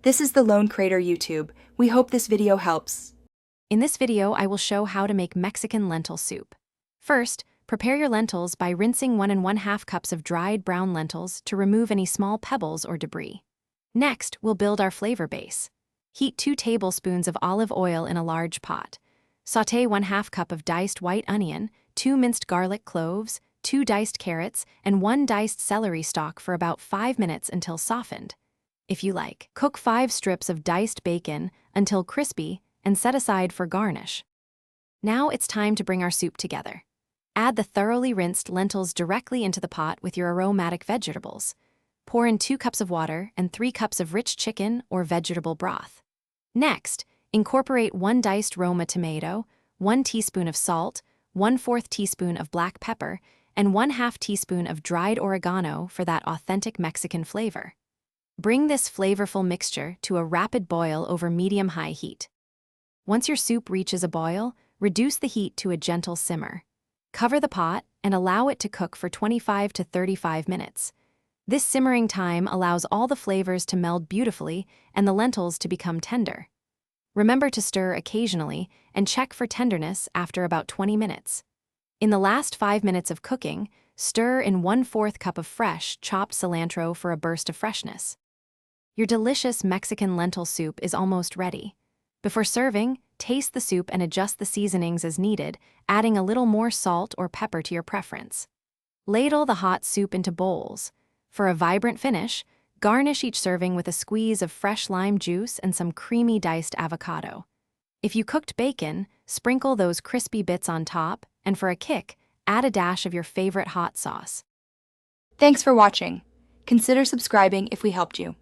This is the Lone Crater YouTube. We hope this video helps. In this video, I will show how to make Mexican lentil soup. First, prepare your lentils by rinsing 1 1/2 cups of dried brown lentils to remove any small pebbles or debris. Next, we'll build our flavor base. Heat 2 tablespoons of olive oil in a large pot. Sauté 1/2 cup of diced white onion, 2 minced garlic cloves, 2 diced carrots, and 1 diced celery stalk for about 5 minutes until softened. If you like, cook 5 strips of diced bacon until crispy and set aside for garnish. Now it's time to bring our soup together. Add the thoroughly rinsed lentils directly into the pot with your aromatic vegetables. Pour in 2 cups of water and 3 cups of rich chicken or vegetable broth. Next, incorporate 1 diced Roma tomato, 1 teaspoon of salt, 1/4 teaspoon of black pepper, and 1/2 teaspoon of dried oregano for that authentic Mexican flavor. Bring this flavorful mixture to a rapid boil over medium-high heat. Once your soup reaches a boil, reduce the heat to a gentle simmer. Cover the pot and allow it to cook for 25 to 35 minutes. This simmering time allows all the flavors to meld beautifully and the lentils to become tender. Remember to stir occasionally and check for tenderness after about 20 minutes. In the last 5 minutes of cooking, stir in 1/4 cup of fresh, chopped cilantro for a burst of freshness. Your delicious Mexican lentil soup is almost ready. Before serving, taste the soup and adjust the seasonings as needed, adding a little more salt or pepper to your preference. Ladle the hot soup into bowls. For a vibrant finish, garnish each serving with a squeeze of fresh lime juice and some creamy diced avocado. If you cooked bacon, sprinkle those crispy bits on top, and for a kick, add a dash of your favorite hot sauce. Thanks for watching. Consider subscribing if we helped you.